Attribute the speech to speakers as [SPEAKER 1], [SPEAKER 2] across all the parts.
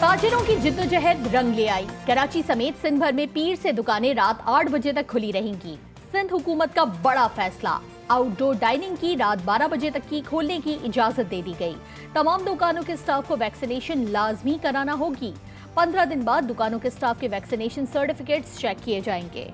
[SPEAKER 1] ताजिरों की जिद्दोजहद रंग ले आई। कराची समेत सिंध भर में पीर से दुकानें रात 8 बजे तक खुली रहेंगी। सिंध हुकूमत का बड़ा फैसला, आउटडोर डाइनिंग की रात 12 बजे तक की खोलने की इजाजत दे दी गई। तमाम दुकानों के स्टाफ को वैक्सीनेशन लाजमी कराना होगी। 15 दिन बाद दुकानों के स्टाफ के वैक्सीनेशन सर्टिफिकेट्स चेक किए जाएंगे।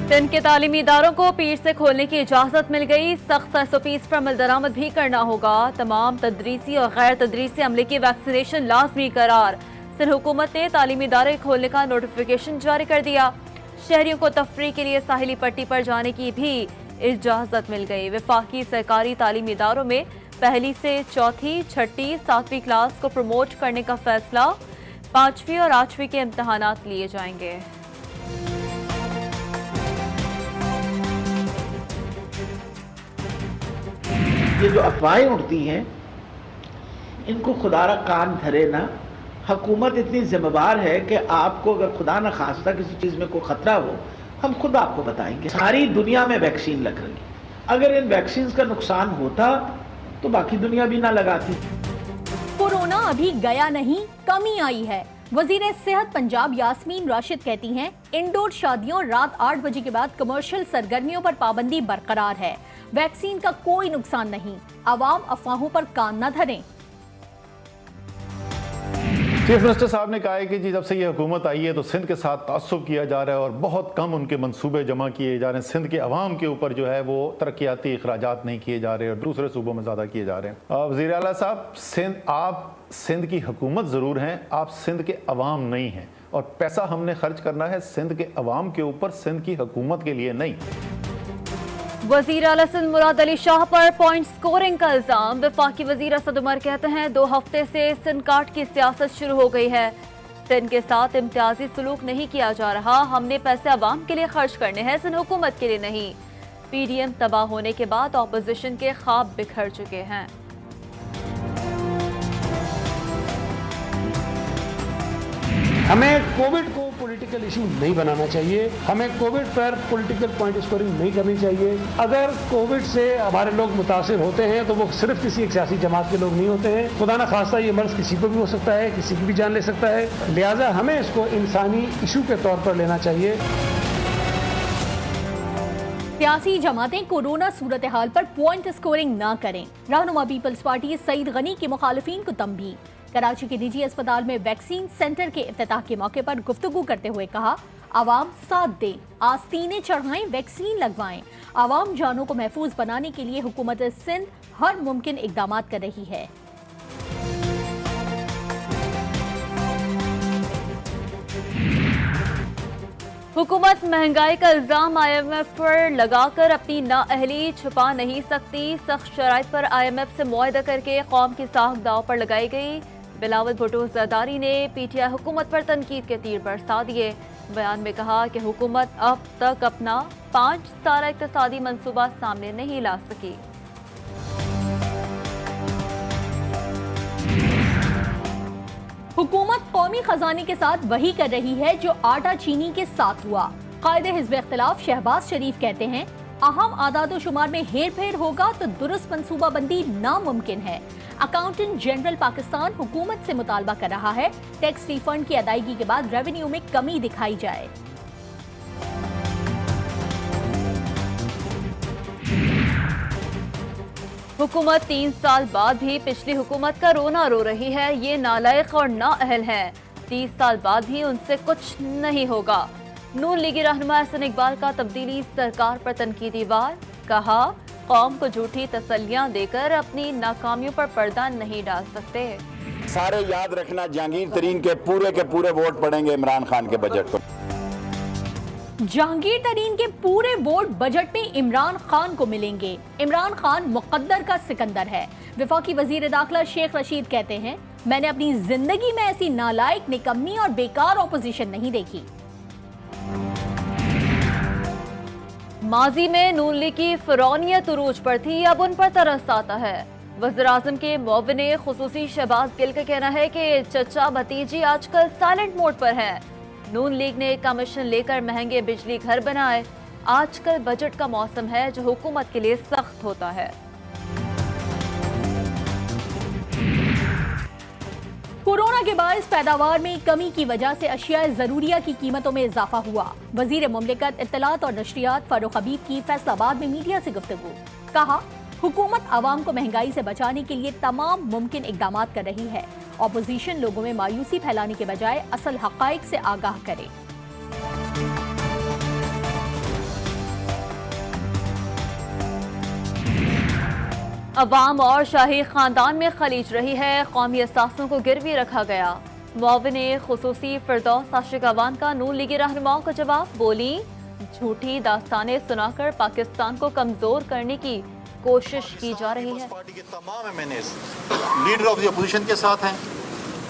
[SPEAKER 2] सिंध के तालीमी इदारों को पीर से खोलने की इजाजत मिल गई। सख्त SOPs पर अमल दरामद भी करना होगा। तमाम तदरीसी और गैर तदरीसी अमले की वैक्सीनेशन लाजमी करार। सिंध हुकूमत ने तालीमी इदारे खोलने का नोटिफिकेशन जारी कर दिया। शहरियों को तफरी के लिए साहिली पट्टी पर जाने की भी इजाजत मिल गई। वफाकी सरकारी तालीमी इदारों में पहली से चौथी, छठी, 7वीं क्लास को प्रमोट करने का फैसला। 5वीं और 8वीं के इम्तहानात लिए जाएंगे।
[SPEAKER 3] ये जो अफवाहें उड़ती हैं इनको खुदारा कान धरे ना। हुकूमत इतनी जिम्मेवार है कि आपको अगर खुदा न खास्ता किसी चीज़ में कोई खतरा हो, हम खुद आपको बताएंगे। सारी दुनिया में वैक्सीन लग रही है, अगर इन वैक्सीन का नुकसान होता तो बाकी दुनिया भी ना लगाती।
[SPEAKER 1] कोरोना अभी गया नहीं, कमी आई है। वजीर सेहत पंजाब यास्मीन राशिद कहती हैं, इंडोर शादियों रात 8 बजे के बाद कमर्शियल सरगर्मियों पर पाबंदी बरकरार है। वैक्सीन का कोई नुकसान नहीं, आवाम अफवाहों पर कान न धरें।
[SPEAKER 4] चीफ मिनिस्टर साहब ने कहा है कि जी जब से ये हुकूमत आई है तो सिंध के साथ तासुब किया जा रहा है और बहुत कम उनके मंसूबे जमा किए जा रहे हैं। सिंध के अवाम के ऊपर जो है वो तरक्याती अखराजात नहीं किए जा रहे और दूसरे सूबों में ज़्यादा किए जा रहे हैं। वज़ीर आला साहब, आप सिंध की हुकूमत ज़रूर हैं, आप सिंध के अवाम नहीं हैं, और पैसा हमने खर्च करना है सिंध के अवाम के ऊपर, सिंध की हुकूमत के लिए नहीं।
[SPEAKER 2] वजीर आला सिंध मुराद अली शाह पर पॉइंट स्कोरिंग का इल्जाम। वफाकी वजीर असद उमर कहते हैं 2 हफ्ते से सिंध काट की सियासत शुरू हो गई है। सिंध के साथ इम्तियाजी सलूक नहीं किया जा रहा। हमने पैसे अवाम के लिए खर्च करने हैं, सिंध हुकूमत के लिए नहीं। PDM तबाह होने के बाद ऑपोजिशन के ख्वाब बिखर चुके हैं।
[SPEAKER 5] हमें कोविड को पॉलिटिकल इशू नहीं बनाना चाहिए। हमें कोविड पर पॉलिटिकल पॉइंट स्कोरिंग नहीं करनी चाहिए। अगर कोविड से हमारे लोग मुतासिर होते हैं तो वो सिर्फ किसी एक सियासी जमात के लोग नहीं होते हैं। खुदा न खास्ता ये मर्ज किसी को भी हो सकता है, किसी की भी जान ले सकता है। लिहाजा हमें इसको इंसानी इशू के तौर पर लेना चाहिए।
[SPEAKER 1] सियासी जमातें कोरोना सूरत हाल पर पॉइंट स्कोरिंग न करें। रहनुमा पीपल्स पार्टी सईद गनी की मुखालिफिन को तंबीह। कराची के निजी अस्पताल में वैक्सीन सेंटर के इफ्तिताह के मौके पर गुफ्तगू करते हुए कहा, आवाम साथ दे, आस्तीनें चढ़ाएं, वैक्सीन लगवाएं। आवाम जानों को महफूज बनाने के लिए हुकूमत सिंध हर मुमकिन इकदाम कर रही है।
[SPEAKER 2] हुकूमत महंगाई का इल्जाम IMF पर लगाकर अपनी नाअहली छुपा नहीं सकती। सख्त शराइत पर IMF से मुआहदा करके कौम की साख दाव पर लगाई गई। बिलावल भुट्टो जरदारी ने PTI हुकूमत पर तनकीद के तीर बरसा दिए। बयान में कहा कि हुकूमत अब तक अपना 5 साला इक़्तिसादी मंसूबा सामने नहीं ला सकी।
[SPEAKER 1] हुकूमत कौमी खजाने के साथ वही कर रही है जो आटा चीनी के साथ हुआ। कायदे हिज़्ब इख्तिलाफ शहबाज शरीफ कहते हैं, अहम आदाद शुमार में हेर फेर होगा तो दुरुस्त मनसूबाबंदी नामुमकिन है। अकाउंटेंट जनरल पाकिस्तान हुकूमत से मुतालबा कर रहा है टैक्स रिफंड की अदायगी के बाद रेवेन्यू में कमी दिखाई जाए।
[SPEAKER 2] हुकूमत 3 साल बाद भी पिछली हुकूमत का रोना रो रही है। ये नालायक और नाअहल है। 30 साल बाद भी उनसे कुछ नहीं होगा। नून लीगी रहनुमा एहसन इकबाल का तब्दीली सरकार पर तनकीदी वार। कहा, कौम को झूठी तसल्लियां देकर अपनी नाकामियों पर पर्दा नहीं डाल सकते।
[SPEAKER 6] सारे याद रखना, जहांगीर तरीन के पूरे वोट पड़ेंगे इमरान खान के बजट पर।
[SPEAKER 1] जहांगीर तरीन के पूरे वोट बजट में इमरान खान को मिलेंगे। इमरान खान मुकद्दर का सिकंदर है। वफाकी वजीर दाखिला शेख रशीद कहते हैं, मैंने अपनी जिंदगी में ऐसी नालायक, निकम्मी और बेकार ऑपोजिशन नहीं देखी। माजी में नून लीग की फिरौनियत उरूज पर थी, अब उन पर तरस आता है।
[SPEAKER 2] वज़ीर-ए-आज़म के मुअव्विन खुसूसी शहबाज गिल का कहना है कि चचा भतीजी आजकल साइलेंट मोड पर हैं। नून लीग ने कमीशन लेकर महंगे बिजली घर बनाए। आजकल बजट का मौसम है जो हुकूमत के लिए सख्त होता है।
[SPEAKER 1] कोरोना के बायस पैदावार में कमी की वजह से अशिया ज़रूरिया की कीमतों में इजाफा हुआ। वजीर मुमलिकत इत्तलात और नशरियात फारूक हबीब की फैसलाबाद में मीडिया से गुफ्तगू। कहा, हुकूमत आवाम को महंगाई से बचाने के लिए तमाम मुमकिन इकदाम कर रही है। ऑपोजिशन लोगों में मायूसी फैलाने के बजाय असल हकाइक से आगाह करे।
[SPEAKER 2] अवाम और शाही खानदान में खलीज रही है, कौमी असासों को गिरवी रखा गया। मुअव्विन खुसूसी फिरदौस आशिक अवान का नून लीगी रहनुमाओं का जवाब। बोली, झूठी दास्तानें सुनाकर पाकिस्तान को कमजोर करने की कोशिश की जा रही है।
[SPEAKER 7] पार्टी के तमाम MNS leader of the opposition के साथ हैं,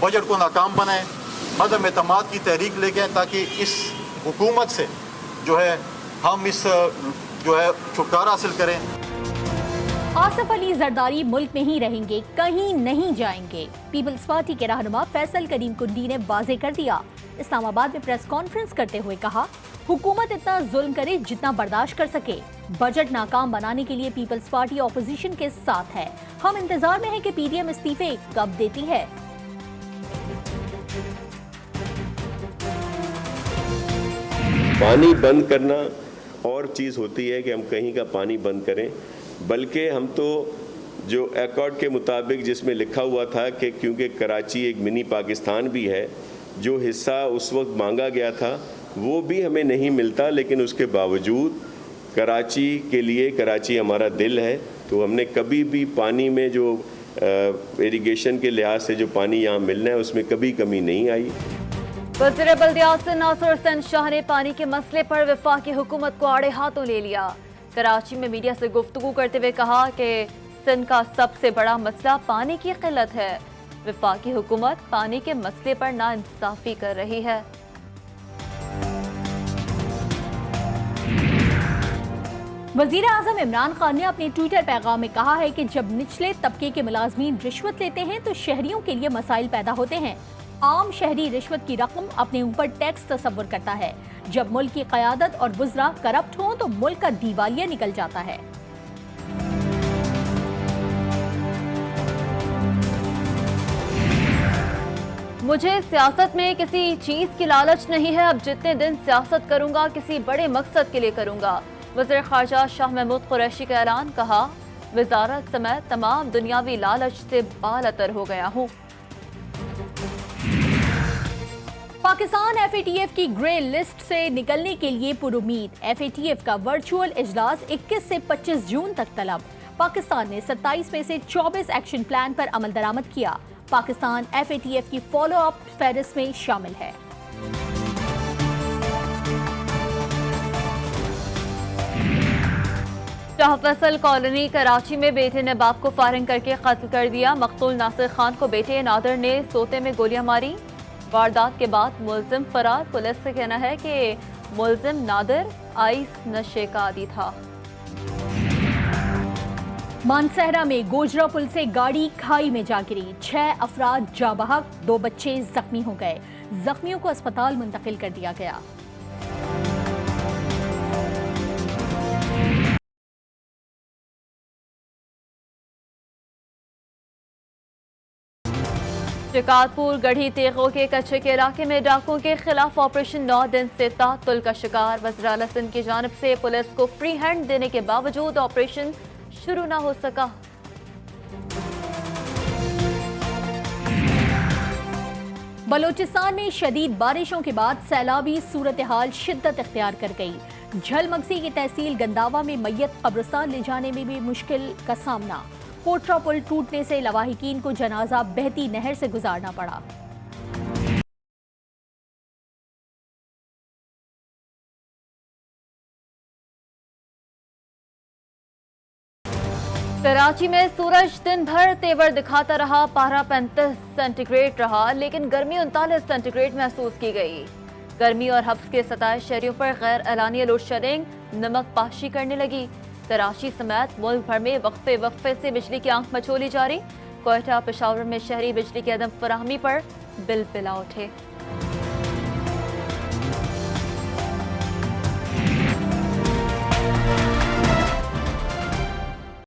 [SPEAKER 7] बजट को नाकाम बनाएं, अदम एतमाद की तहरीक ले गए ताकि इस हुकूमत से जो है हम इस जो है छुटकारा हासिल करें।
[SPEAKER 1] आसिफ अली जरदारी मुल्क में ही रहेंगे, कहीं नहीं जाएंगे। पीपल्स पार्टी के रहनुमा फैसल करीम कुंडी ने वाजे कर दिया। इस्लामाबाद में प्रेस कॉन्फ्रेंस करते हुए कहा, हुकूमत इतना जुल्म करे जितना बर्दाश्त कर सके। बजट नाकाम बनाने के लिए पीपल्स पार्टी ऑपोजिशन के साथ है। हम इंतजार में हैं कि पीडीएम इस्तीफे कब देती है।
[SPEAKER 8] पानी बंद करना और चीज़ होती है कि हम कहीं का पानी बंद करें, बल्कि हम तो जो एकॉर्ड के मुताबिक जिसमें लिखा हुआ था कि क्योंकि कराची एक मिनी पाकिस्तान भी है, जो हिस्सा उस वक्त मांगा गया था वो भी हमें नहीं मिलता, लेकिन उसके बावजूद कराची के लिए, कराची हमारा दिल है, तो हमने कभी भी पानी में जो इरिगेशन के लिहाज से जो पानी यहाँ मिलना है उसमें कभी कमी नहीं आई।
[SPEAKER 2] वज़ीर बल्दियात नासिर हुसैन शाह ने पानी के मसले पर वफाकी हुकूमत को आड़े हाथों ले लिया। कराची में मीडिया से गुफ्तगू करते हुए कहा कि सिंध का सबसे बड़ा मसला पानी की किल्लत है। वफाकी हुकूमत पानी के मसले पर नाइंसाफी कर रही है।
[SPEAKER 1] वजीर आजम इमरान खान ने अपने ट्विटर पैगाम में कहा है कि जब निचले तबके के मुलाजमीन रिश्वत लेते हैं तो शहरियों के लिए मसाइल पैदा होते हैं। आम शहरी रिश्वत की रकम अपने ऊपर टैक्स तस्वुर करता है। जब मुल्क की क़यादत और वज़रा करप्ट हों तो मुल्क का दिवालिया निकल जाता है।
[SPEAKER 2] मुझे सियासत में किसी चीज की लालच नहीं है। अब जितने दिन सियासत करूंगा किसी बड़े मकसद के लिए करूंगा। वज़ीर ख़ारजा शाह महमूद कुरैशी का ऐलान। कहा, वजारत समेत तमाम दुनियावी लालच से बालतर हो गया हूँ।
[SPEAKER 1] पाकिस्तान FATF की ग्रे लिस्ट से निकलने के लिए पुरुमीद। FATF का वर्चुअल इजलास 21 से 25 जून तक तलब। पाकिस्तान ने 27 में से 24 एक्शन प्लान पर अमल दरामद किया। पाकिस्तान FATF की फॉलो अप फेहरिस्त में शामिल है।
[SPEAKER 2] शाह फैसल कॉलोनी कराची में बेटे ने बाप को फायरिंग करके कत्ल कर दिया। मकतूल नासिर खान को बेटे नादर ने सोते में गोलियां मारी। वारदात के बाद मुलजिम फरार। पुलिस का कहना है कि मुलजिम नादर आइस नशे का आदी था।
[SPEAKER 1] मानसहरा में गोजरा पुल से गाड़ी खाई में जा गिरी। 6 अफराद जाँ बहक, 2 बच्चे जख्मी हो गए। जख्मियों को अस्पताल मुंतकिल कर दिया गया।
[SPEAKER 2] शिकारपुर गढ़ी तेगों के कच्चे के इलाके में डाकुओं के खिलाफ ऑपरेशन 9 दिन से तातुल का शिकार। वज़ीर आला सिंध की जानिब से पुलिस को फ्री हैंड देने के बावजूद ऑपरेशन शुरू न हो सका।
[SPEAKER 1] बलोचिस्तान में शदीद बारिशों के बाद सैलाबी सूरत हाल शिद्दत इख्तियार कर गई। झलमगसी की तहसील गंदावा में मैयत कब्रिस्तान ले जाने में भी मुश्किल का सामना। कोटरा पुल टूटने से लवाहिकीन को जनाजा बहती नहर से गुजारना पड़ा।
[SPEAKER 2] कराची में सूरज दिन भर तेवर दिखाता रहा। पारा 35 सेंटीग्रेड रहा, लेकिन गर्मी 39 सेंटीग्रेड महसूस की गई। गर्मी और हब्स के सताए शहरियों पर गैर एलानिया लोड शेडिंग नमक पाशी करने लगी। कराची समेत मुल्क भर में वक्फे से बिजली की आंख मचोली जारी। कोयटा पेशावर में शहरी बिजली की अदम फराहमी पर बिल बिला उठे।